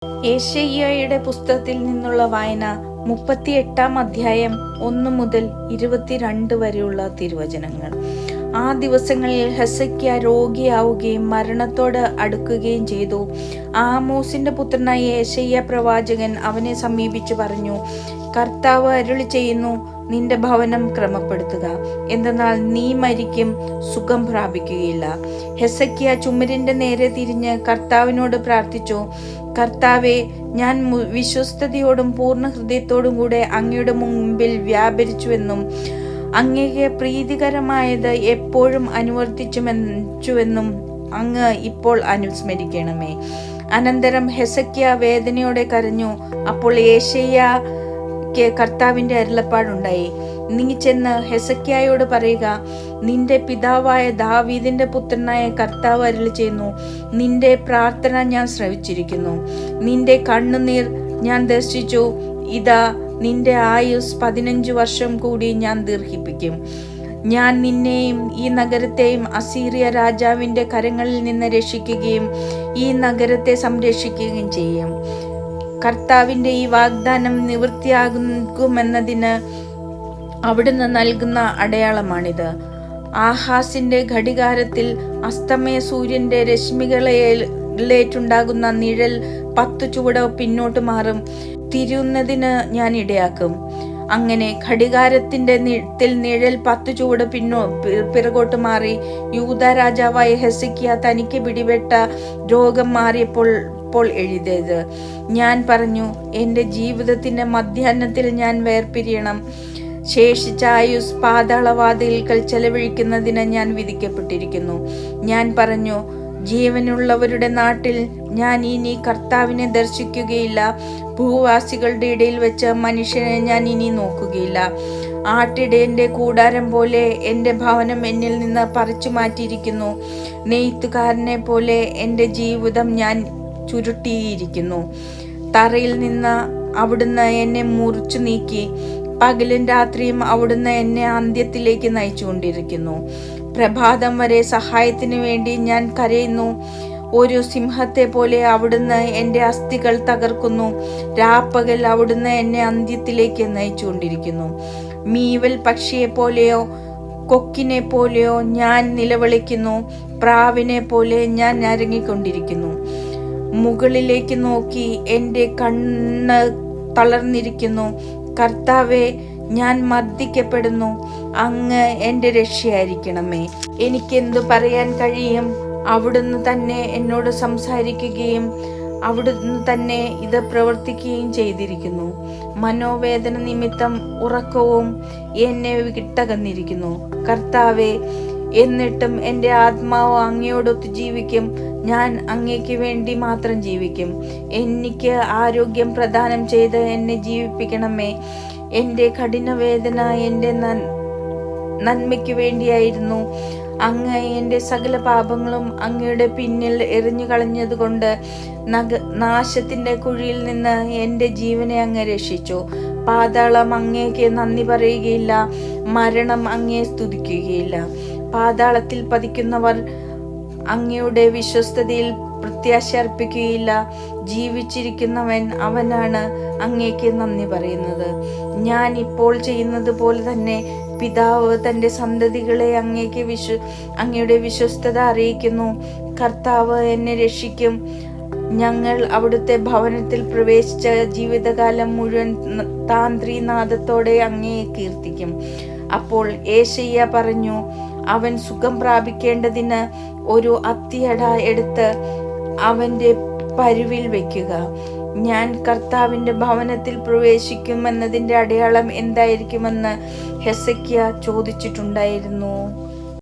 യെശയ്യായുടെ പുസ്തകത്തിൽ നിന്നുള്ള വായന 38 അധ്യായം 1 മുതൽ 22 വരെയുള്ള തിരുവചനങ്ങൾ. ആ ദിവസങ്ങളിൽ ഹെസക്കിയ രോഗിയാവുകയും മരണത്തോട് അടുക്കുകയും ചെയ്തു. ആമോസിന്റെ പുത്രനായ യെശയ്യാ പ്രവാചകൻ അവനെ സമീപിച്ചു പറഞ്ഞു, കർത്താവ് അരുളി ചെയ്യുന്നു, നിന്റെ ഭവനം ക്രമപ്പെടുത്തുക, എന്തെന്നാൽ നീ മരിക്കും, സുഖം പ്രാപിക്കുകയില്ല. ഹെസക്കിയ ചുമരിന്റെ നേരെ തിരിഞ്ഞ് കർത്താവിനോട് പ്രാർത്ഥിച്ചു, കർത്താവെ, ഞാൻ വിശ്വസ്തയോടും പൂർണ്ണ ഹൃദയത്തോടും കൂടെ അങ്ങയുടെ മുമ്പിൽ വ്യാപരിച്ചുവെന്നും അങ്ങേക്ക് പ്രീതികരമായത് എപ്പോഴും അനുവർത്തിച്ചുവെന്നും അങ്ങ് ഇപ്പോൾ അനുസ്മരിക്കണമേ. അനന്തരം ഹെസക്കിയ വേദനയോടെ കരഞ്ഞു. അപ്പോൾ യെശയ്യായ്ക്ക് കർത്താവിന്റെ അരുളപ്പാടുണ്ടായി, നീ ചെന്ന് ഹെസക്കിയായോട് പറയുക, നിന്റെ പിതാവായ ദാവീദിന്റെ പുത്രനായ കർത്താവ് അരുളി ചെയ്യുന്നു, നിന്റെ പ്രാർത്ഥന ഞാൻ ശ്രവിച്ചിരിക്കുന്നു, നിന്റെ കണ്ണുനീർ ഞാൻ ദർശിച്ചു. ഇതാ, നിന്റെ ആയുസ് 15 വർഷം കൂടി ഞാൻ ദീർഘിപ്പിക്കും. ഞാൻ നിന്നെയും ഈ നഗരത്തെയും അസീറിയ രാജാവിന്റെ കരങ്ങളിൽ നിന്ന് രക്ഷിക്കുകയും ഈ നഗരത്തെ സംരക്ഷിക്കുകയും ചെയ്യും. കർത്താവിന്റെ ഈ വാഗ്ദാനം നിവൃത്തിയാകുമെന്നതിന് അവിടുന്ന് നൽകുന്ന അടയാളമാണിത്. ആഹാസിന്റെ ഘടികാരത്തിൽ അസ്തമയ സൂര്യന്റെ രശ്മികളേറ്റുണ്ടാകുന്ന നിഴൽ 10 ചുവട് പിന്നോട്ട് മാറും, തിരിയുന്നതിന് ഞാൻ ഇടയാക്കും. അങ്ങനെ ഘടികാരത്തിന്റെ നിഴൽ 10 ചുവട് പിറകോട്ട് മാറി. യൂദാ രാജാവായ ഹെസക്കിയ തനിക്ക് പിടിപെട്ട രോഗം മാറിയപ്പോൾ എഴുതിയത്, ഞാൻ പറഞ്ഞു, എന്റെ ജീവിതത്തിന്റെ മധ്യാഹ്നത്തിൽ ഞാൻ വേർപിരിയണം. ശേഷിച്ച ആയുസ് പാതാളവാതിൽക്കൽ ചെലവഴിക്കുന്നതിന് ഞാൻ വിധിക്കപ്പെട്ടിരിക്കുന്നു. ഞാൻ പറഞ്ഞു, ജീവനുള്ളവരുടെ നാട്ടിൽ ഞാൻ ഇനി കർത്താവിനെ ദർശിക്കുകയില്ല. ഭൂവാസികളുടെ ഇടയിൽ വെച്ച് മനുഷ്യനെ ഞാൻ ഇനി നോക്കുകയില്ല. ആട്ടിടയന്റെ കൂടാരം പോലെ എൻ്റെ ഭവനം എന്നിൽ നിന്ന് പറിച്ചു മാറ്റിയിരിക്കുന്നു. നെയ്ത്തുകാരനെ പോലെ എൻ്റെ ജീവിതം ഞാൻ ചുരുട്ടിയിരിക്കുന്നു. തറയിൽ നിന്ന് അവിടുന്ന് എന്നെ മുറിച്ചു നീക്കി. പകലും രാത്രിയും അവിടുന്ന് എന്നെ അന്ത്യത്തിലേക്ക് നയിച്ചുകൊണ്ടിരിക്കുന്നു. പ്രഭാതം വരെ സഹായത്തിനു വേണ്ടി ഞാൻ കരയുന്നു. ഒരു സിംഹത്തെ പോലെ അവിടുന്ന് എൻ്റെ അസ്ഥികൾ തകർക്കുന്നു. രാപ്പകൽ അവിടുന്ന് എന്നെ അന്ത്യത്തിലേക്ക് നയിച്ചുകൊണ്ടിരിക്കുന്നു. മീവൽ പക്ഷിയെ പോലെയോ കൊക്കിനെ പോലെയോ ഞാൻ നിലവിളിക്കുന്നു. പ്രാവിനെ പോലെ ഞാൻ ഞരങ്ങിക്കൊണ്ടിരിക്കുന്നു. മുകളിലേക്ക് നോക്കി എൻ്റെ കണ്ണ് തളർന്നിരിക്കുന്നു. കർത്താവെ, ഞാൻ മർദ്ദിക്കപ്പെടുന്നു. അങ്ങ് എൻ്റെ രക്ഷയായിരിക്കണമേ. എനിക്കെന്തു പറയാൻ കഴിയും? അവിടുന്ന് തന്നെ എന്നോട് സംസാരിക്കുകയും അവിടുന്ന് തന്നെ ഇത് പ്രവർത്തിക്കുകയും ചെയ്തിരിക്കുന്നു. മനോവേദന നിമിത്തം ഉറക്കവും എന്നെ വിട്ടകന്നിരിക്കുന്നു. കർത്താവെ, എന്നിട്ടും എൻ്റെ ആത്മാവ് അങ്ങയോടൊത്ത് ജീവിക്കും. ഞാൻ അങ്ങേക്ക് വേണ്ടി മാത്രം ജീവിക്കും. എനിക്ക് ആരോഗ്യം പ്രദാനം ചെയ്ത് എന്നെ ജീവിപ്പിക്കണമേ. എൻ്റെ കഠിനവേദന എൻ്റെ നന്മയ്ക്ക് വേണ്ടിയായിരുന്നു. അങ്ങ് എൻ്റെ സകല പാപങ്ങളും അങ്ങയുടെ പിന്നിൽ എറിഞ്ഞു കളഞ്ഞതുകൊണ്ട് നാശത്തിന്റെ കുഴിയിൽ നിന്ന് എൻ്റെ ജീവനെ അങ്ങ് രക്ഷിച്ചു. പാതാളം അങ്ങേക്ക് നന്ദി പറയുകയില്ല, മരണം അങ്ങയെ സ്തുതിക്കുകയില്ല. പാതാളത്തിൽ പതിക്കുന്നവർ അങ്ങയുടെ വിശ്വസ്തതയിൽ പ്രത്യാശ അർപ്പിക്കുകയില്ല. ജീവിച്ചിരിക്കുന്നവൻ അവനാണ് അങ്ങേക്ക് നന്ദി പറയുന്നത്. ഞാൻ ഇപ്പോൾ ചെയ്യുന്നത് പോലെ തന്നെ പിതാവ് തൻ്റെ സന്തതികളെ അങ്ങയുടെ വിശ്വസ്തത അറിയിക്കുന്നു. കർത്താവ് എന്നെ രക്ഷിക്കും. ഞങ്ങൾ അവിടുത്തെ ഭവനത്തിൽ പ്രവേശിച്ച ജീവിതകാലം മുഴുവൻ താന്ത്രീനാദത്തോടെ അങ്ങയെ കീർത്തിക്കും. അപ്പോൾ യെശയ്യാ പറഞ്ഞു, അവൻ സുഖം പ്രാപിക്കേണ്ടതിന് ഒരു അത്തിയട എടുത്ത് അവന്റെ പരുവിൽ വയ്ക്കുക. ഞാൻ കർത്താവിന്റെ ഭവനത്തിൽ പ്രവേശിക്കുമെന്നതിന്റെ അടയാളം എന്തായിരിക്കുമെന്ന് ഹെസക്കിയ ചോദിച്ചിട്ടുണ്ടായിരുന്നു.